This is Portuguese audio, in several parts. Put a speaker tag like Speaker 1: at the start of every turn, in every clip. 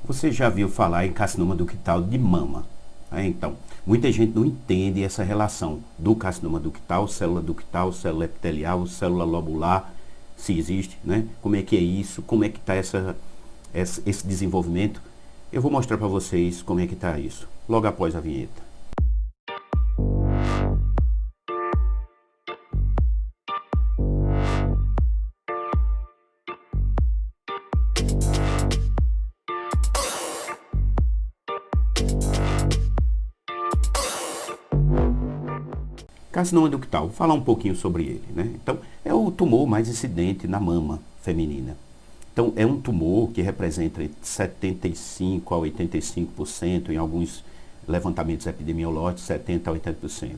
Speaker 1: Você já viu falar em carcinoma ductal de mama? Então, muita gente não entende essa relação do carcinoma ductal, célula epitelial, célula lobular, se existe, né? Como é que é isso? Como é que está esse desenvolvimento? Eu vou mostrar para vocês como é que está isso, logo após a vinheta. Carcinoma ductal, vou falar um pouquinho sobre ele, né? Então, é o tumor mais incidente na mama feminina. Então, é um tumor que representa entre 75% a 85%, em alguns levantamentos epidemiológicos, 70% a 80%.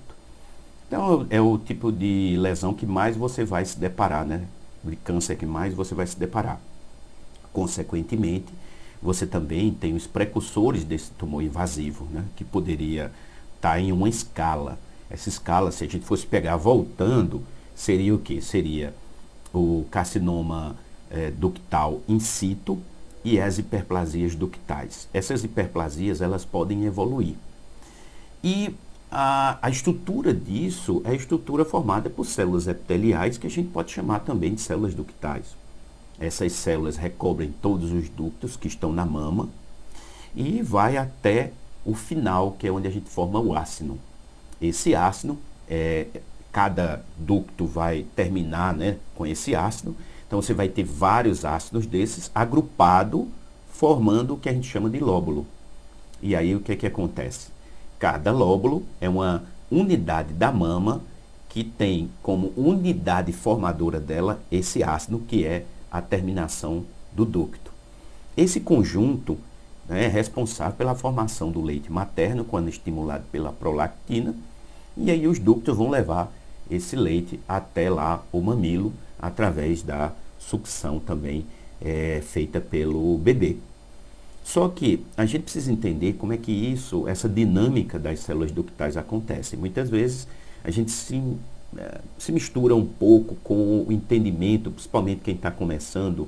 Speaker 1: Então, é o tipo de lesão que mais você vai se deparar, né? De câncer que mais você vai se deparar. Consequentemente, você também tem os precursores desse tumor invasivo, né? Que poderia estar em uma escala. Essa escala, se a gente fosse pegar voltando, seria o quê? Seria o carcinoma ductal in situ e as hiperplasias ductais. Essas hiperplasias, elas podem evoluir. E a estrutura disso é a estrutura formada por células epiteliais, que a gente pode chamar também de células ductais. Essas células recobrem todos os ductos que estão na mama e vai até o final, que é onde a gente forma o ácino. Esse ácino, cada ducto vai terminar, né, com esse ácido. Então você vai ter vários ácidos desses agrupados, formando o que a gente chama de lóbulo. E aí o que é que acontece? Cada lóbulo é uma unidade da mama que tem como unidade formadora dela esse ácido, que é a terminação do ducto. Esse conjunto, né, é responsável pela formação do leite materno quando estimulado pela prolactina, e aí os ductos vão levar esse leite até lá o mamilo, através da sucção também feita pelo bebê. Só que a gente precisa entender como é que isso, essa dinâmica das células ductais acontece. Muitas vezes a gente se mistura um pouco com o entendimento, principalmente quem está começando,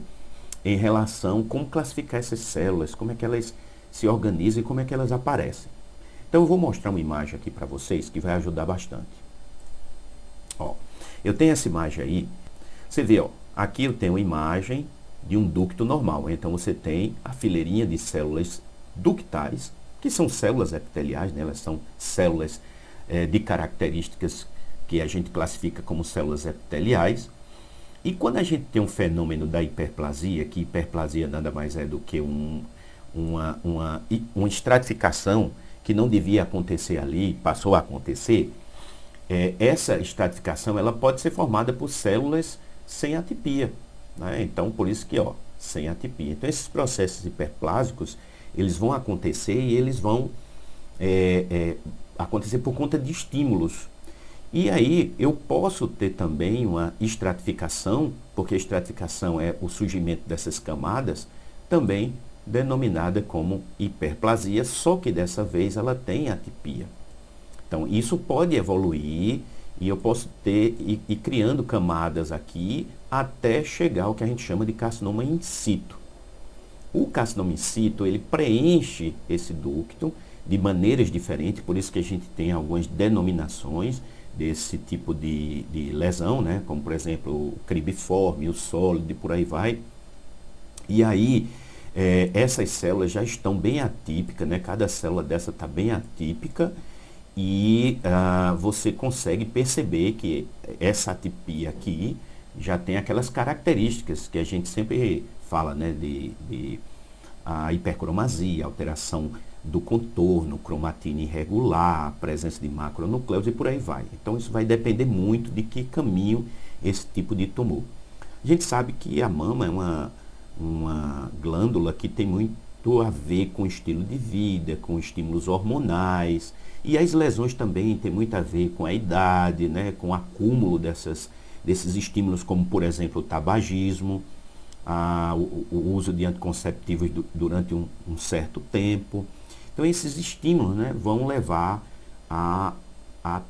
Speaker 1: em relação a como classificar essas células, como é que elas se organizam e como é que elas aparecem. Então eu vou mostrar uma imagem aqui para vocês que vai ajudar bastante. Ó, eu tenho essa imagem aí, você vê, ó, aqui eu tenho uma imagem de um ducto normal. Então você tem a fileirinha de células ductais, que são células epiteliais, né? Elas são células de características que a gente classifica como células epiteliais. E quando a gente tem um fenômeno da hiperplasia, que hiperplasia nada mais é do que uma estratificação que não devia acontecer ali, passou a acontecer, essa estratificação ela pode ser formada por células sem atipia, né? Então, por isso que, ó, sem atipia. Então, esses processos hiperplásicos, eles vão acontecer e eles vão acontecer por conta de estímulos. E aí, eu posso ter também uma estratificação, porque a estratificação é o surgimento dessas camadas, também denominada como hiperplasia, só que dessa vez ela tem atipia. Então, isso pode evoluir e eu posso ter ir criando camadas aqui até chegar ao que a gente chama de carcinoma in situ. O carcinoma in situ, ele preenche esse ducto de maneiras diferentes, por isso que a gente tem algumas denominações desse tipo de lesão, né? Como, por exemplo, o cribiforme, o sólido e por aí vai. E aí, essas células já estão bem atípicas, né? Cada célula dessa está bem atípica e você consegue perceber que essa atipia aqui já tem aquelas características que a gente sempre fala, né? De a hipercromasia, alteração do contorno, cromatina irregular, presença de macronucleus e por aí vai. Então isso vai depender muito de que caminho esse tipo de tumor. A gente sabe que a mama é uma glândula que tem muito a ver com estilo de vida, com estímulos hormonais, e as lesões também têm muito a ver com a idade, né, com o acúmulo desses estímulos, como por exemplo o tabagismo, o uso de anticonceptivos durante um certo tempo. Então esses estímulos, né, vão levar a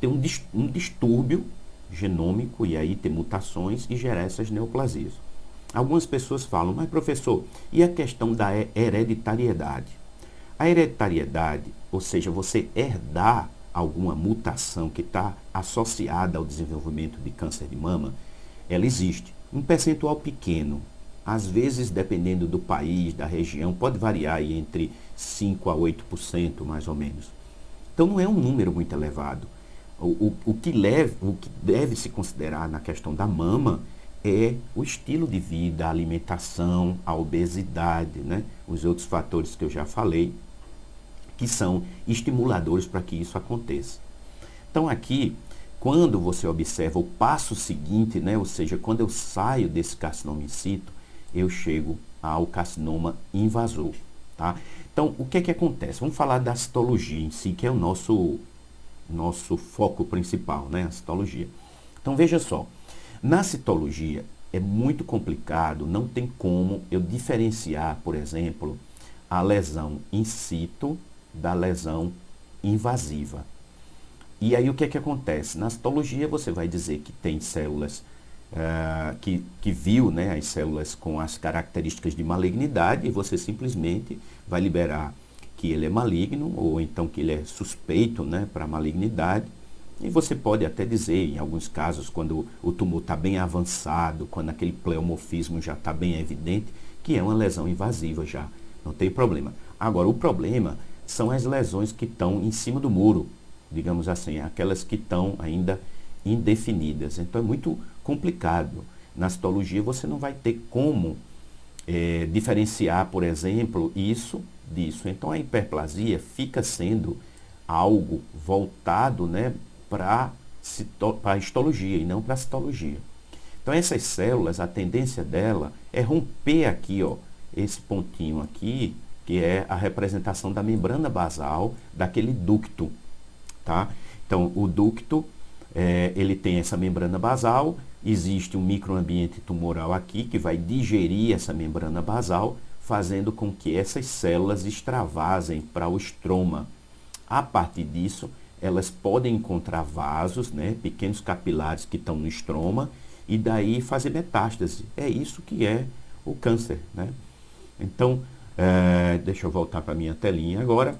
Speaker 1: ter um distúrbio genômico e aí ter mutações e gerar essas neoplasias. Algumas pessoas falam, mas professor, e a questão da hereditariedade? A hereditariedade, ou seja, você herdar alguma mutação que está associada ao desenvolvimento de câncer de mama, ela existe. Um percentual pequeno, às vezes, dependendo do país, da região, pode variar aí entre 5 a 8%, mais ou menos. Então, não é um número muito elevado. O que deve se considerar na questão da mama é o estilo de vida, a alimentação, a obesidade, né? Os outros fatores que eu já falei, que são estimuladores para que isso aconteça. Então, aqui, quando você observa o passo seguinte, né? Ou seja, quando eu saio desse carcinoma in situ, eu chego ao carcinoma invasor. Tá? Então, o que é que acontece? Vamos falar da citologia em si, que é o nosso foco principal, né? A citologia. Então, veja só, na citologia é muito complicado, não tem como eu diferenciar, por exemplo, a lesão in situ da lesão invasiva. E aí o que é que acontece? Na citologia você vai dizer que tem células que viu, né, as células com as características de malignidade e você simplesmente vai liberar que ele é maligno ou então que ele é suspeito, né, para malignidade. E você pode até dizer, em alguns casos, quando o tumor está bem avançado, quando aquele pleomorfismo já está bem evidente, que é uma lesão invasiva já, não tem problema. Agora, o problema são as lesões que estão em cima do muro, digamos assim, aquelas que estão ainda indefinidas. Então, é muito complicado. Na citologia, você não vai ter como diferenciar, por exemplo, isso disso. Então, a hiperplasia fica sendo algo voltado, né, para a histologia e não para a citologia. Então, essas células, a tendência dela é romper aqui, ó, esse pontinho aqui, que é a representação da membrana basal daquele ducto, tá? Então, o ducto, ele tem essa membrana basal, existe um microambiente tumoral aqui que vai digerir essa membrana basal, fazendo com que essas células extravasem para o estroma. A partir disso, elas podem encontrar vasos, né, pequenos capilares que estão no estroma, e daí fazer metástase. É isso que é o câncer, né? Então, deixa eu voltar para a minha telinha agora.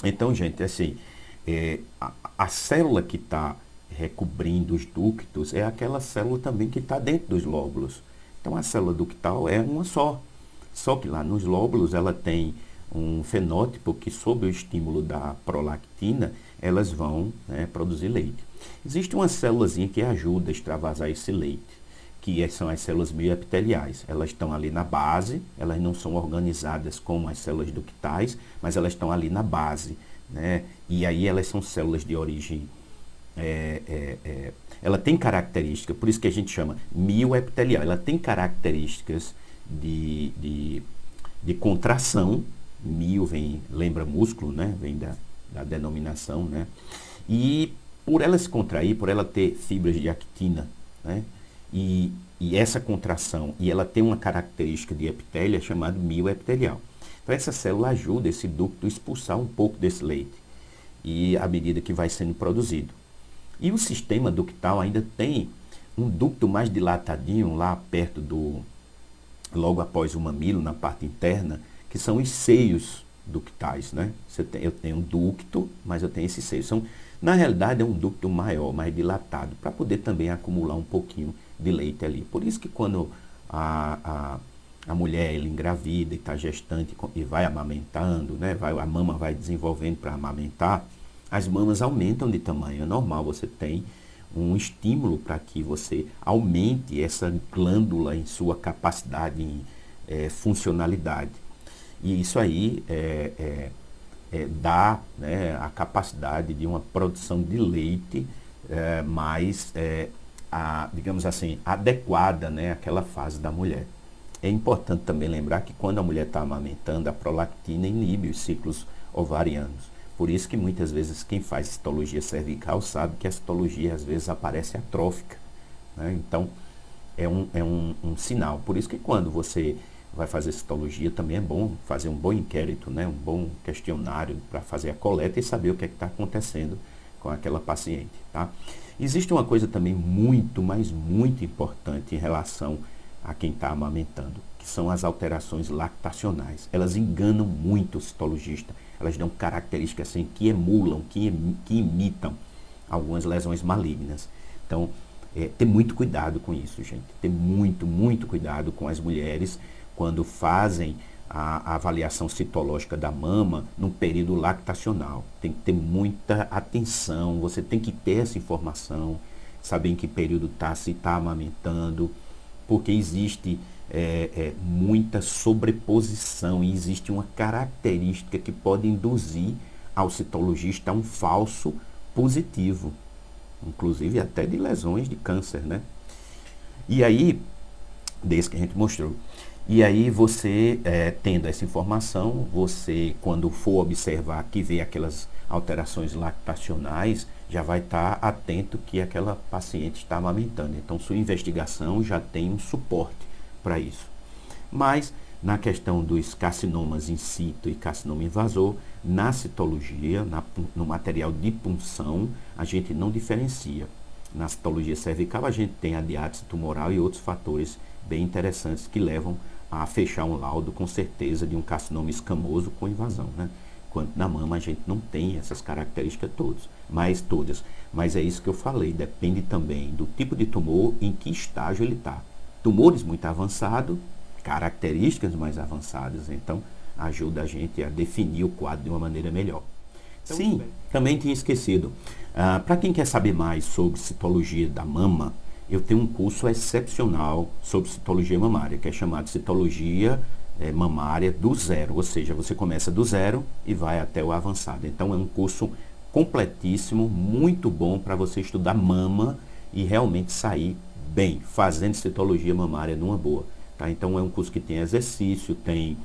Speaker 1: Então, gente, assim, a célula que está recobrindo os ductos é aquela célula também que está dentro dos lóbulos. Então, a célula ductal é uma só. Só que lá nos lóbulos ela tem um fenótipo que, sob o estímulo da prolactina, elas vão, né, produzir leite. Existe uma célulazinha que ajuda a extravasar esse leite, que são as células mioepiteliais. Elas estão ali na base, elas não são organizadas como as células ductais, mas elas estão ali na base, né? E aí elas são células de origem, ela tem características, por isso que a gente chama mioepitelial, ela tem características de contração. Mio lembra músculo, né? Vem da denominação, né? E por ela se contrair, por ela ter fibras de actina, né? E essa contração, e ela tem uma característica de epitélio chamada mioepitelial. Então essa célula ajuda esse ducto a expulsar um pouco desse leite, e à medida que vai sendo produzido. E o sistema ductal ainda tem um ducto mais dilatadinho lá perto logo após o mamilo, na parte interna, que são os seios ductais, né? Eu tenho um ducto, mas eu tenho esses seios. Na realidade, é um ducto maior, mais dilatado, para poder também acumular um pouquinho de leite ali. Por isso que quando a mulher ela engravida e está gestante e vai amamentando, né? A mama vai desenvolvendo para amamentar, as mamas aumentam de tamanho. É normal, você tem um estímulo para que você aumente essa glândula em sua capacidade, em funcionalidade. E isso aí dá, né, a capacidade de uma produção de leite mais, digamos assim, adequada, né, àquela fase da mulher. É importante também lembrar que quando a mulher está amamentando, a prolactina inibe os ciclos ovarianos. Por isso que muitas vezes quem faz citologia cervical sabe que a citologia às vezes aparece atrófica, né? Então, é um sinal. Por isso que quando você vai fazer citologia, também é bom fazer um bom inquérito, né? Um bom questionário para fazer a coleta e saber o que é que está acontecendo com aquela paciente, tá? Existe uma coisa também muito, mas muito importante em relação a quem está amamentando, que são as alterações lactacionais. Elas enganam muito o citologista, elas dão características assim que emulam, que imitam algumas lesões malignas. Então, ter muito cuidado com isso, gente. Ter muito cuidado com as mulheres quando fazem a avaliação citológica da mama no período lactacional. Tem que ter muita atenção, você tem que ter essa informação, saber em que período está, se está amamentando, porque existe muita sobreposição e existe uma característica que pode induzir ao citologista um falso positivo, inclusive até de lesões de câncer, né? E aí, desse que a gente mostrou. E aí você, tendo essa informação, você, quando for observar que vê aquelas alterações lactacionais, já vai estar atento que aquela paciente está amamentando. Então, sua investigação já tem um suporte para isso. Mas, na questão dos carcinomas in situ e carcinoma invasor, na citologia, no material de punção, a gente não diferencia. Na citologia cervical, a gente tem a diátese tumoral e outros fatores bem interessantes que levam a fechar um laudo com certeza de um carcinoma escamoso com invasão, né? Quanto na mama a gente não tem essas características todas. Mas é isso que eu falei, depende também do tipo de tumor, em que estágio ele está. Tumores muito avançados, características mais avançadas, então ajuda a gente a definir o quadro de uma maneira melhor. Então, sim, também tinha esquecido. Para quem quer saber mais sobre citologia da mama, eu tenho um curso excepcional sobre citologia mamária, que é chamado Citologia Mamária do Zero, ou seja, você começa do zero e vai até o avançado. Então é um curso completíssimo, muito bom para você estudar mama e realmente sair bem, fazendo citologia mamária numa boa. Tá? Então é um curso que tem exercício, tem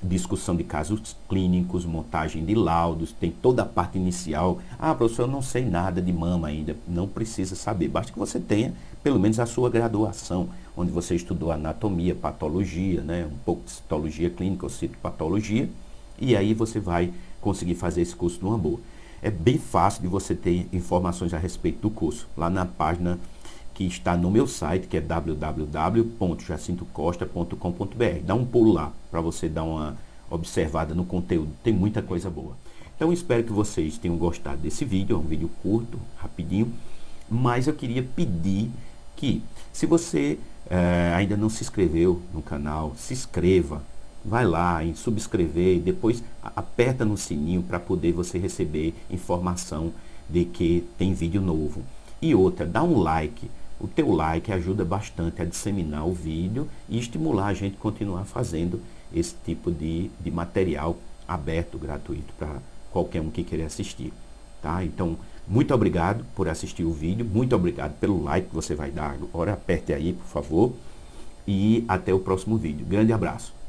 Speaker 1: discussão de casos clínicos, montagem de laudos, tem toda a parte inicial. Professor, eu não sei nada de mama ainda. Não precisa saber, basta que você tenha pelo menos a sua graduação, onde você estudou anatomia, patologia, né? Um pouco de citologia clínica ou citopatologia, e aí você vai conseguir fazer esse curso numa boa. É bem fácil de você ter informações a respeito do curso, lá na página que está no meu site, que é www.jacintocosta.com.br. Dá um pulo lá para você dar uma observada no conteúdo, tem muita coisa boa. Então espero que vocês tenham gostado desse vídeo, é um vídeo curto, rapidinho, mas eu queria pedir que, se você ainda não se inscreveu no canal, se inscreva, vai lá em subscrever e depois aperta no sininho para poder você receber informação de que tem vídeo novo. E outra, dá um like. O teu like ajuda bastante a disseminar o vídeo e estimular a gente a continuar fazendo esse tipo de material aberto, gratuito, para qualquer um que queira assistir. Tá? Então, muito obrigado por assistir o vídeo, muito obrigado pelo like que você vai dar agora, aperte aí, por favor, e até o próximo vídeo. Grande abraço!